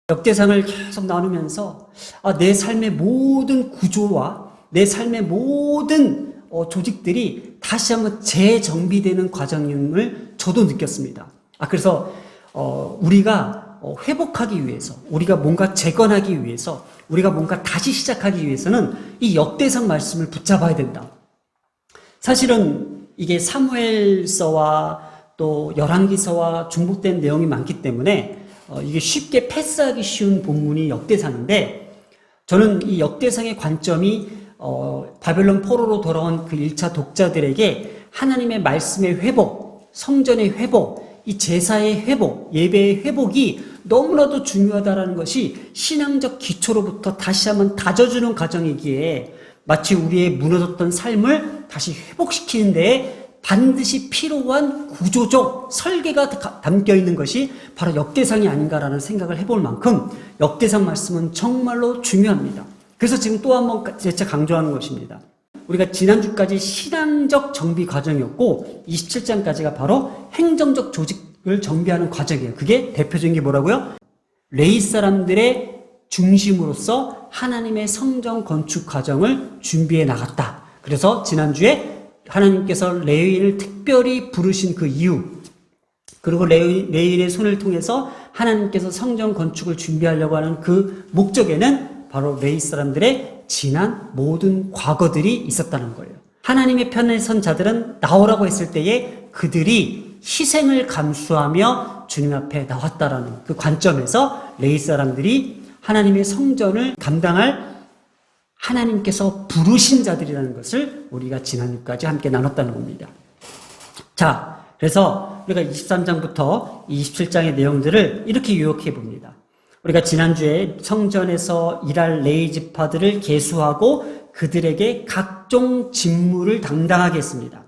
역대상을 계속 나누면서 내 삶의 모든 구조와 내 삶의 모든 조직들이 다시 한번 재정비되는 과정임을 저도 느꼈습니다. 그래서 우리가 회복하기 위해서, 우리가 뭔가 재건하기 위해서, 우리가 뭔가 다시 시작하기 위해서는 이 역대상 말씀을 붙잡아야 된다. 사실은 이게 사무엘서와 또 열왕기서와 중복된 내용이 많기 때문에 이게 쉽게 패스하기 쉬운 본문이 역대상인데, 저는 이 역대상의 관점이 바벨론 포로로 돌아온 그 1차 독자들에게 하나님의 말씀의 회복, 성전의 회복, 이 제사의 회복, 예배의 회복이 너무나도 중요하다는 것이 신앙적 기초로부터 다시 한번 다져주는 과정이기에 마치 우리의 무너졌던 삶을 다시 회복시키는 데에 반드시 필요한 구조적 설계가 담겨있는 것이 바로 역대상이 아닌가라는 생각을 해볼 만큼 역대상 말씀은 정말로 중요합니다. 그래서 지금 또 한 번 재차 강조하는 것입니다. 우리가 지난주까지 신앙적 정비 과정이었고 27장까지가 바로 행정적 조직을 정비하는 과정이에요. 그게 대표적인 게 뭐라고요? 레위 사람들의 중심으로서 하나님의 성전 건축 과정을 준비해 나갔다. 그래서 지난주에 하나님께서 레위인을 특별히 부르신 그 이유, 그리고 레위인의 손을 통해서 하나님께서 성전 건축을 준비하려고 하는 그 목적에는 바로 레위 사람들의 지난 모든 과거들이 있었다는 거예요. 하나님의 편에 선 자들은 나오라고 했을 때에 그들이 희생을 감수하며 주님 앞에 나왔다라는 그 관점에서 레위 사람들이 하나님의 성전을 감당할 하나님께서 부르신 자들이라는 것을 우리가 지난주까지 함께 나눴다는 겁니다. 자, 그래서 우리가 23장부터 27장의 내용들을 이렇게 요약해 봅니다. 우리가 지난주에 성전에서 일할 레위 지파들을 계수하고 그들에게 각종 직무를 담당하게 했습니다.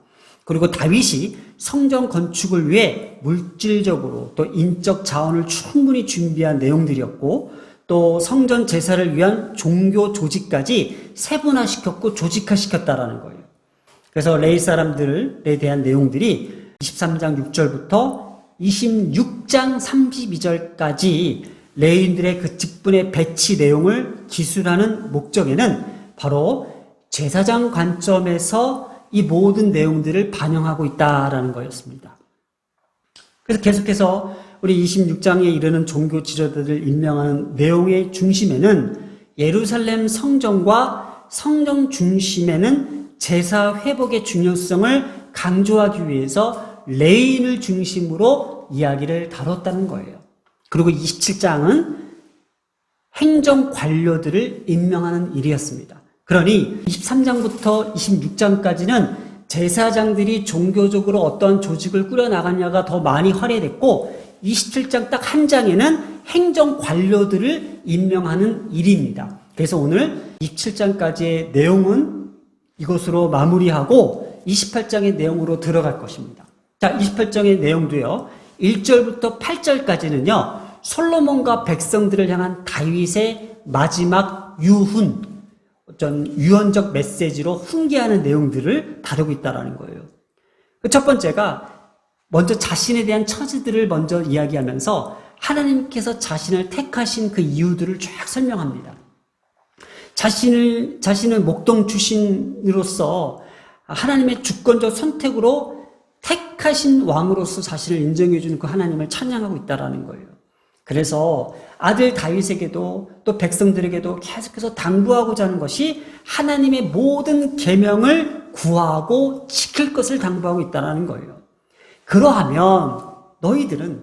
그리고 다윗이 성전 건축을 위해 물질적으로 또 인적 자원을 충분히 준비한 내용들이었고, 또 성전 제사를 위한 종교 조직까지 세분화시켰고 조직화시켰다라는 거예요. 그래서 레위 사람들에 대한 내용들이 23장 6절부터 26장 32절까지 레위인들의 그 직분의 배치 내용을 기술하는 목적에는 바로 제사장 관점에서 이 모든 내용들을 반영하고 있다라는 거였습니다. 그래서 계속해서 우리 26장에 이르는 종교 지도자들을 임명하는 내용의 중심에는 예루살렘 성전과 성전 중심에는 제사 회복의 중요성을 강조하기 위해서 레위인을 중심으로 이야기를 다뤘다는 거예요. 그리고 27장은 행정 관료들을 임명하는 일이었습니다. 그러니 23장부터 26장까지는 제사장들이 종교적으로 어떠한 조직을 꾸려나가냐가 더 많이 할애됐고, 27장 딱 한 장에는 행정 관료들을 임명하는 일입니다. 그래서 오늘 27장까지의 내용은 이것으로 마무리하고 28장의 내용으로 들어갈 것입니다. 자, 28장의 내용도요, 1절부터 8절까지는요, 솔로몬과 백성들을 향한 다윗의 마지막 유훈, 어떤 유언적 메시지로 훈계하는 내용들을 다루고 있다는 거예요. 첫 번째가 먼저 자신에 대한 처지들을 먼저 이야기하면서 하나님께서 자신을 택하신 그 이유들을 쫙 설명합니다. 자신을 목동 출신으로서 하나님의 주권적 선택으로 택하신 왕으로서 자신을 인정해주는 그 하나님을 찬양하고 있다는 거예요. 그래서 아들 다윗에게도 또 백성들에게도 계속해서 당부하고자 하는 것이 하나님의 모든 계명을 구하고 지킬 것을 당부하고 있다는 거예요. 그러하면 너희들은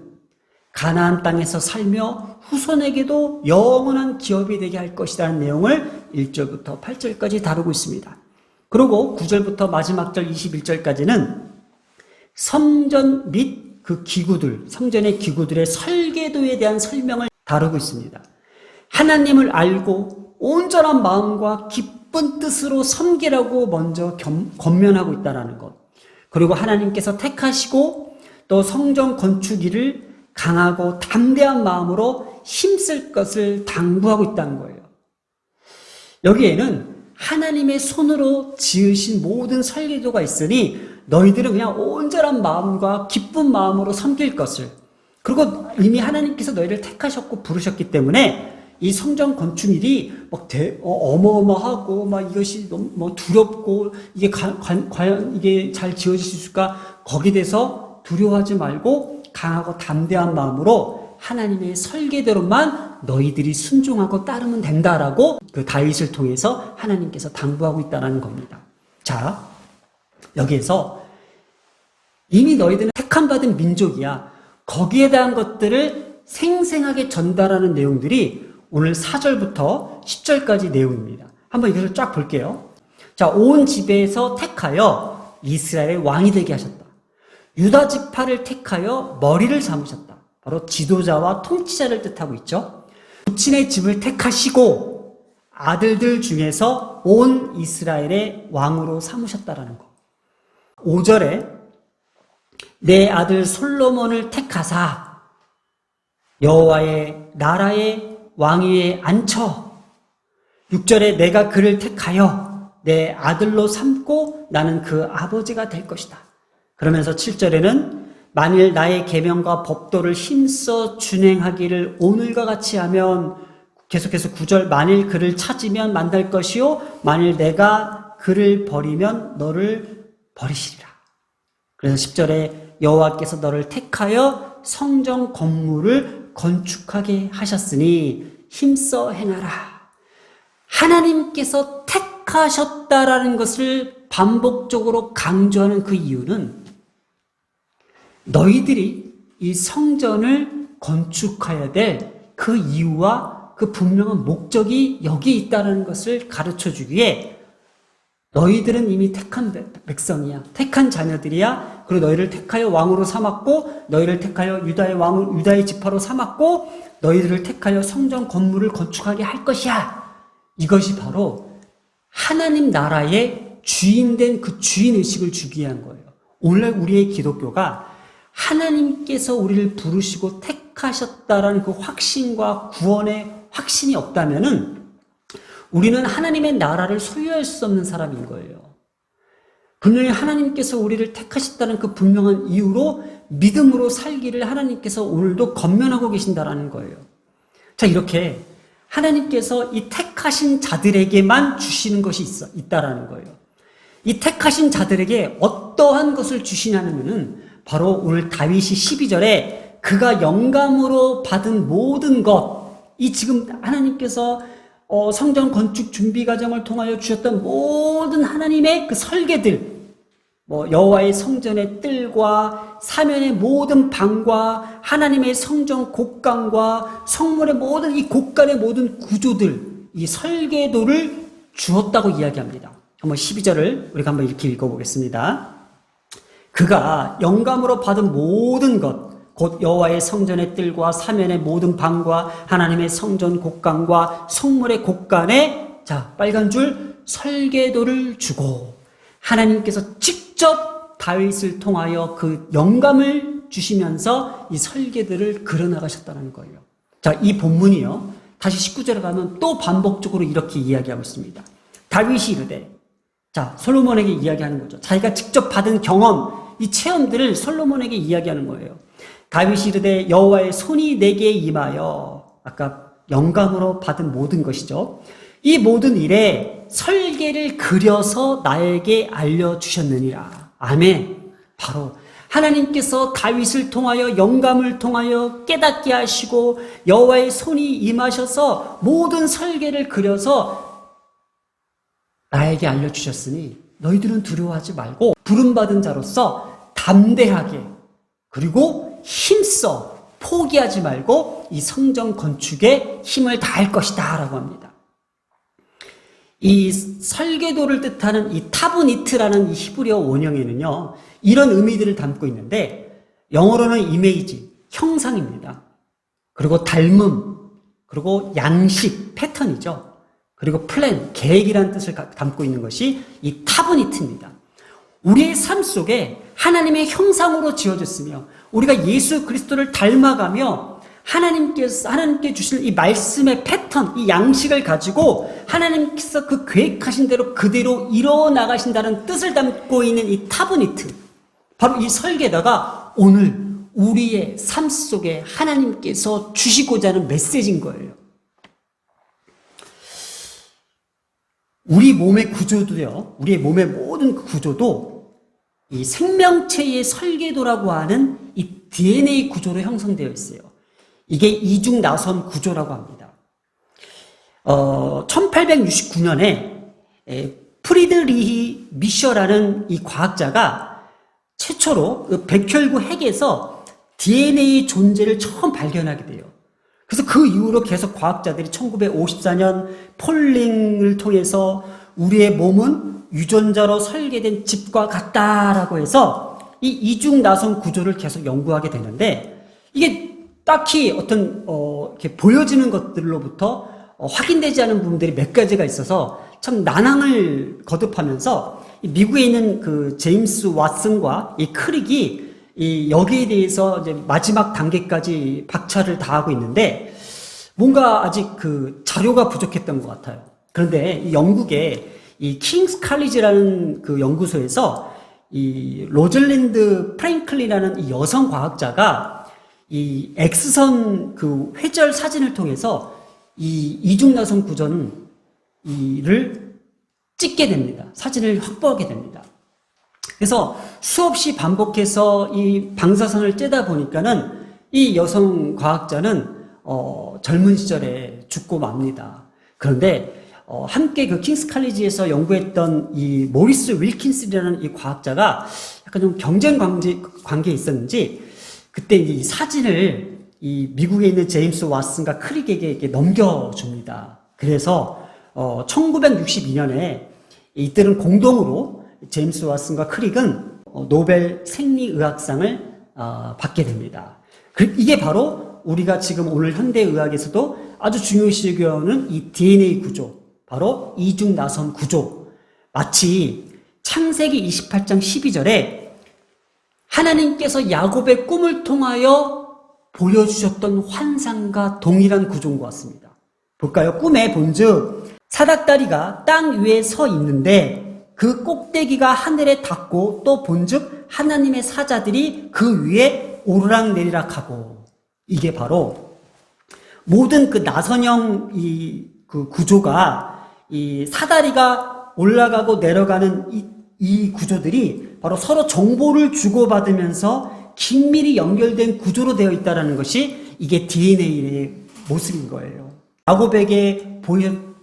가나안 땅에서 살며 후손에게도 영원한 기업이 되게 할 것이라는 내용을 1절부터 8절까지 다루고 있습니다. 그리고 9절부터 마지막 절 21절까지는 성전 및 그 기구들, 성전의 기구들의 설계도에 대한 설명을 다루고 있습니다. 하나님을 알고 온전한 마음과 기쁜 뜻으로 섬기라고 먼저 권면하고 있다는 것. 그리고 하나님께서 택하시고 또 성전 건축 일을 강하고 담대한 마음으로 힘쓸 것을 당부하고 있다는 거예요. 여기에는 하나님의 손으로 지으신 모든 설계도가 있으니 너희들은 그냥 온전한 마음과 기쁜 마음으로 섬길 것을, 그리고 이미 하나님께서 너희를 택하셨고 부르셨기 때문에 이 성전 건축일이 막 어마어마하고 막 이것이 너무 뭐 두렵고 이게 과연 이게 잘 지어질 수 있을까? 거기에 대해서 두려워하지 말고 강하고 담대한 마음으로 하나님의 설계대로만 너희들이 순종하고 따르면 된다라고 그 다윗을 통해서 하나님께서 당부하고 있다는 겁니다. 자, 여기에서 이미 너희들은 택함받은 민족이야. 거기에 대한 것들을 생생하게 전달하는 내용들이 오늘 4절부터 10절까지 내용입니다. 한번 이것을 쫙 볼게요. 자, 온 지배에서 택하여 이스라엘의 왕이 되게 하셨다. 유다 지파를 택하여 머리를 삼으셨다. 바로 지도자와 통치자를 뜻하고 있죠. 부친의 집을 택하시고 아들들 중에서 온 이스라엘의 왕으로 삼으셨다라는 거. 5절에 내 아들 솔로몬을 택하사 여호와의 나라의 왕위에 앉혀. 6절에 내가 그를 택하여 내 아들로 삼고 나는 그 아버지가 될 것이다. 그러면서 7절에는 만일 나의 계명과 법도를 힘써 준행하기를 오늘과 같이 하면, 계속해서 9절, 만일 그를 찾으면 만날 것이요 만일 내가 그를 버리면 너를 버리시리라. 그래서 10절에 여호와께서 너를 택하여 성전 건물을 건축하게 하셨으니 힘써 행하라. 하나님께서 택하셨다라는 것을 반복적으로 강조하는 그 이유는 너희들이 이 성전을 건축해야 될 그 이유와 그 분명한 목적이 여기에 있다는 것을 가르쳐 주기에 너희들은 이미 택한 백성이야. 택한 자녀들이야. 그리고 너희를 택하여 왕으로 삼았고 너희를 택하여 유다의 지파로 삼았고 너희들을 택하여 성전 건물을 건축하게 할 것이야. 이것이 바로 하나님 나라의 주인된 그 주인의식을 주기 위한 거예요. 오늘 우리의 기독교가 하나님께서 우리를 부르시고 택하셨다라는 그 확신과 구원의 확신이 없다면은 우리는 하나님의 나라를 소유할 수 없는 사람인 거예요. 분명히 하나님께서 우리를 택하셨다는 그 분명한 이유로 믿음으로 살기를 하나님께서 오늘도 권면하고 계신다라는 거예요. 자, 이렇게 하나님께서 이 택하신 자들에게만 주시는 것이 있다라는 거예요. 이 택하신 자들에게 어떠한 것을 주시냐면은 바로 오늘 다윗이 12절에 그가 영감으로 받은 모든 것, 이 지금 하나님께서 성전 건축 준비 과정을 통하여 주셨던 모든 하나님의 그 설계들, 여호와의 성전의 뜰과 사면의 모든 방과 하나님의 성전 곡간과 성문의 모든 이 곡간의 모든 구조들, 이 설계도를 주었다고 이야기합니다. 한번 12절을 우리가 한번 이렇게 읽어보겠습니다. 그가 영감으로 받은 모든 것, 곧 여호와의 성전의 뜰과 사면의 모든 방과 하나님의 성전 곡간과 성문의 곡간에, 자, 빨간 줄 설계도를 주고 하나님께서 직접 다윗을 통하여 그 영감을 주시면서 이 설계들을 그려나가셨다는 거예요. 자, 이 본문이요, 다시 19절에 가면 또 반복적으로 이렇게 이야기하고 있습니다. 다윗이 이르되, 자, 솔로몬에게 이야기하는 거죠. 자기가 직접 받은 경험, 이 체험들을 솔로몬에게 이야기하는 거예요. 다윗이 이르되 여호와의 손이 내게 임하여, 아까 영감으로 받은 모든 것이죠. 이 모든 일에 설계를 그려서 나에게 알려주셨느니라. 아멘. 바로 하나님께서 다윗을 통하여 영감을 통하여 깨닫게 하시고 여호와의 손이 임하셔서 모든 설계를 그려서 나에게 알려주셨으니 너희들은 두려워하지 말고 부름받은 자로서 담대하게, 그리고 힘써 포기하지 말고 이 성전 건축에 힘을 다할 것이다 라고 합니다. 이 설계도를 뜻하는 이 타브니트라는 이 히브리어 원형에는요, 이런 의미들을 담고 있는데, 영어로는 이미지, 형상입니다. 그리고 닮음, 그리고 양식, 패턴이죠. 그리고 플랜, 계획이라는 뜻을 담고 있는 것이 이 타브니트입니다. 우리의 삶 속에 하나님의 형상으로 지어졌으며 우리가 예수 그리스도를 닮아가며 하나님께 주신 이 말씀의 패턴, 이 양식을 가지고 하나님께서 그 계획하신 대로 그대로 이뤄나가신다는 뜻을 담고 있는 이 타브니트, 바로 이 설계다가 오늘 우리의 삶 속에 하나님께서 주시고자 하는 메시지인 거예요. 우리 몸의 구조도요, 우리의 몸의 모든 구조도 이 생명체의 설계도라고 하는 이 DNA 구조로 형성되어 있어요. 이게 이중 나선 구조라고 합니다. 1869년에 프리드리히 미셔라는 이 과학자가 최초로 그 백혈구 핵에서 DNA 존재를 처음 발견하게 돼요. 그래서 그 이후로 계속 과학자들이 1954년 폴링을 통해서 우리의 몸은 유전자로 설계된 집과 같다라고 해서 이 이중 나선 구조를 계속 연구하게 되는데, 이게 딱히 어떤 이렇게 보여지는 것들로부터 확인되지 않은 부분들이 몇 가지가 있어서 참 난항을 거듭하면서 미국에 있는 그 제임스 왓슨과 이 크릭이 이 여기에 대해서 이제 마지막 단계까지 박차를 다하고 있는데, 뭔가 아직 그 자료가 부족했던 것 같아요. 그런데 이 영국의 이 킹스 칼리지라는 그 연구소에서 이 로즐린드 프랭클린이라는 이 여성 과학자가 이 X선 그 회절 사진을 통해서 이 이중나선 구조는 이를 찍게 됩니다. 사진을 확보하게 됩니다. 그래서 수없이 반복해서 이 방사선을 쬐다 보니까는 이 여성 과학자는 젊은 시절에 죽고 맙니다. 그런데 함께 그 킹스 칼리지에서 연구했던 이 모리스 윌킨슨이라는 이 과학자가 약간 좀 경쟁 관계에 있었는지 그때 이 사진을 이 미국에 있는 제임스 왓슨과 크릭에게 이렇게 넘겨줍니다. 그래서 1962년에 이때는 공동으로 제임스 왓슨과 크릭은 노벨 생리의학상을 받게 됩니다. 이게 바로 우리가 지금 오늘 현대의학에서도 아주 중요시 여기는 이 DNA 구조, 바로 이중나선 구조. 마치 창세기 28장 12절에 하나님께서 야곱의 꿈을 통하여 보여주셨던 환상과 동일한 구조인 것 같습니다. 볼까요? 꿈에 본즉 사닥다리가 땅 위에 서 있는데 그 꼭대기가 하늘에 닿고, 또 본즉 하나님의 사자들이 그 위에 오르락내리락하고. 이게 바로 모든 그 나선형 그 구조가 이 사다리가 올라가고 내려가는 이 구조들이 바로 서로 정보를 주고받으면서 긴밀히 연결된 구조로 되어 있다는 것이 이게 DNA의 모습인 거예요. 야곱에게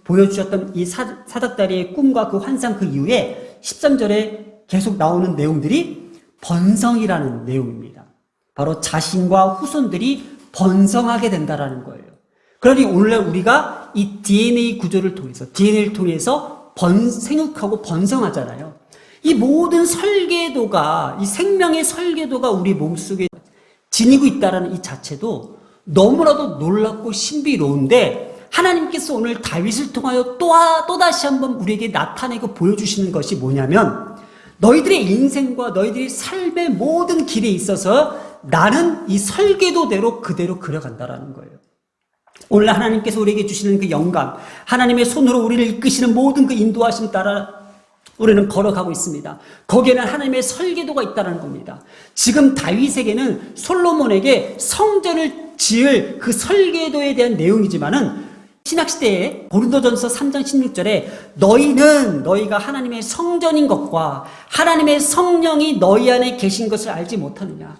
보여주셨던 이 사닥다리의 꿈과 그 환상 그 이후에 13절에 계속 나오는 내용들이 번성이라는 내용입니다. 바로 자신과 후손들이 번성하게 된다라는 거예요. 그러니 오늘날 우리가 이 DNA 구조를 통해서, DNA를 통해서 생육하고 번성하잖아요. 이 모든 설계도가, 이 생명의 설계도가 우리 몸속에 지니고 있다는 이 자체도 너무나도 놀랍고 신비로운데, 하나님께서 오늘 다윗을 통하여 또다시 한번 우리에게 나타내고 보여주시는 것이 뭐냐면, 너희들의 인생과 너희들의 삶의 모든 길에 있어서 나는 이 설계도대로 그대로 그려간다라는 거예요. 오늘 하나님께서 우리에게 주시는 그 영감, 하나님의 손으로 우리를 이끄시는 모든 그 인도하심 따라 우리는 걸어가고 있습니다. 거기에는 하나님의 설계도가 있다는 겁니다. 지금 다윗에게는 솔로몬에게 성전을 지을 그 설계도에 대한 내용이지만은, 신약시대에 고린도전서 3장 16절에 너희가 하나님의 성전인 것과 하나님의 성령이 너희 안에 계신 것을 알지 못하느냐.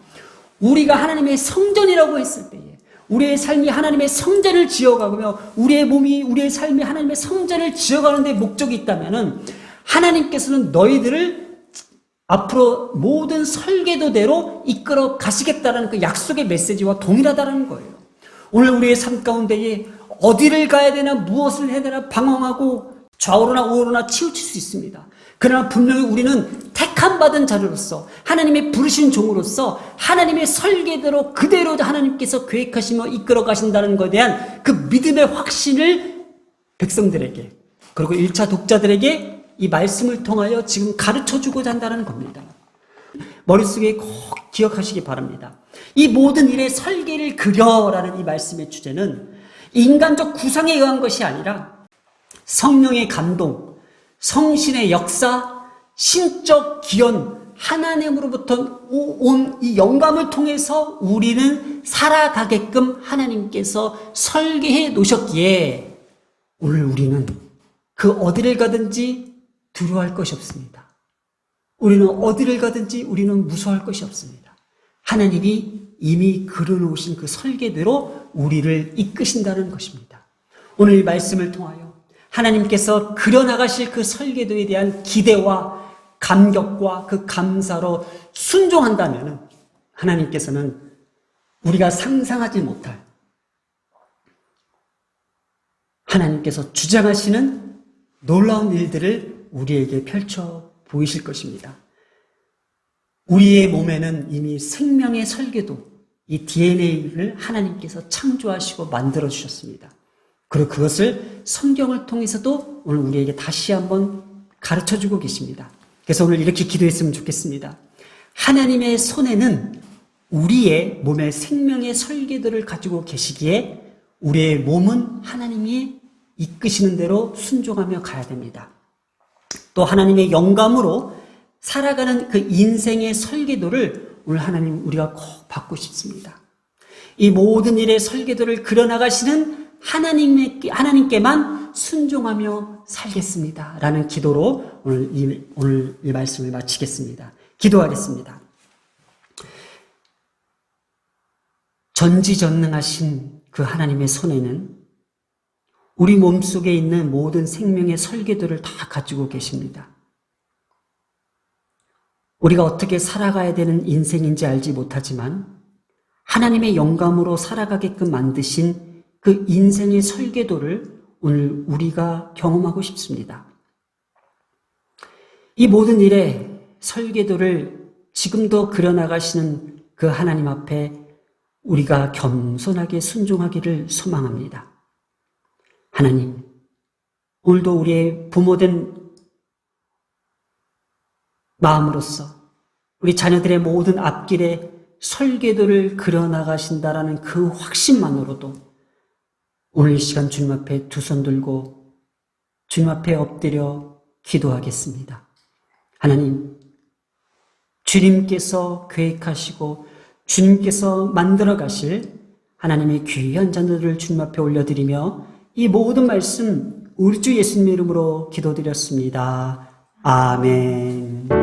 우리가 하나님의 성전이라고 했을 때에 우리의 삶이 하나님의 성전을 지어가며 우리의 몸이, 우리의 삶이 하나님의 성전을 지어가는 데 목적이 있다면은, 하나님께서는 너희들을 앞으로 모든 설계도대로 이끌어 가시겠다는 그 약속의 메시지와 동일하다는 거예요. 오늘 우리의 삶 가운데에 어디를 가야 되나, 무엇을 해야 되나 방황하고 좌우로나 우우로나 치우칠 수 있습니다. 그러나 분명히 우리는 택함 받은 자료로서, 하나님의 부르신 종으로서 하나님의 설계대로 그대로 하나님께서 계획하시며 이끌어 가신다는 것에 대한 그 믿음의 확신을 백성들에게, 그리고 1차 독자들에게 이 말씀을 통하여 지금 가르쳐주고자 한다는 겁니다. 머릿속에 꼭 기억하시기 바랍니다. 이 모든 일의 설계를 그려라는 이 말씀의 주제는 인간적 구상에 의한 것이 아니라 성령의 감동, 성신의 역사, 신적 기원, 하나님으로부터 온 이 영감을 통해서 우리는 살아가게끔 하나님께서 설계해 놓으셨기에 오늘 우리는 그 어디를 가든지 두려워할 것이 없습니다. 우리는 어디를 가든지 우리는 무서워할 것이 없습니다. 하나님이 이미 그려놓으신 그 설계대로 우리를 이끄신다는 것입니다. 오늘 이 말씀을 통하여 하나님께서 그려나가실 그 설계도에 대한 기대와 감격과 그 감사로 순종한다면 하나님께서는 우리가 상상하지 못할 하나님께서 주장하시는 놀라운 일들을 우리에게 펼쳐 보이실 것입니다. 우리의 몸에는 이미 생명의 설계도, 이 DNA를 하나님께서 창조하시고 만들어 주셨습니다. 그리고 그것을 성경을 통해서도 오늘 우리에게 다시 한번 가르쳐 주고 계십니다. 그래서 오늘 이렇게 기도했으면 좋겠습니다. 하나님의 손에는 우리의 몸의 생명의 설계도를 가지고 계시기에 우리의 몸은 하나님이 이끄시는 대로 순종하며 가야 됩니다. 또 하나님의 영감으로 살아가는 그 인생의 설계도를 오늘 하나님 우리가 꼭 받고 싶습니다. 이 모든 일의 설계도를 그려나가시는 하나님께만 순종하며 살겠습니다. 라는 기도로 오늘 이 말씀을 마치겠습니다. 기도하겠습니다. 전지전능하신 그 하나님의 손에는 우리 몸속에 있는 모든 생명의 설계도를 다 가지고 계십니다. 우리가 어떻게 살아가야 되는 인생인지 알지 못하지만 하나님의 영감으로 살아가게끔 만드신 그 인생의 설계도를 오늘 우리가 경험하고 싶습니다. 이 모든 일의 설계도를 지금도 그려나가시는 그 하나님 앞에 우리가 겸손하게 순종하기를 소망합니다. 하나님, 오늘도 우리의 부모된 마음으로써 우리 자녀들의 모든 앞길에 설계도를 그려나가신다라는 그 확신만으로도 오늘 이 시간 주님 앞에 두 손 들고 주님 앞에 엎드려 기도하겠습니다. 하나님, 주님께서 계획하시고 주님께서 만들어 가실 하나님의 귀한 자녀들을 주님 앞에 올려드리며 이 모든 말씀 우리 주 예수님의 이름으로 기도드렸습니다. 아멘.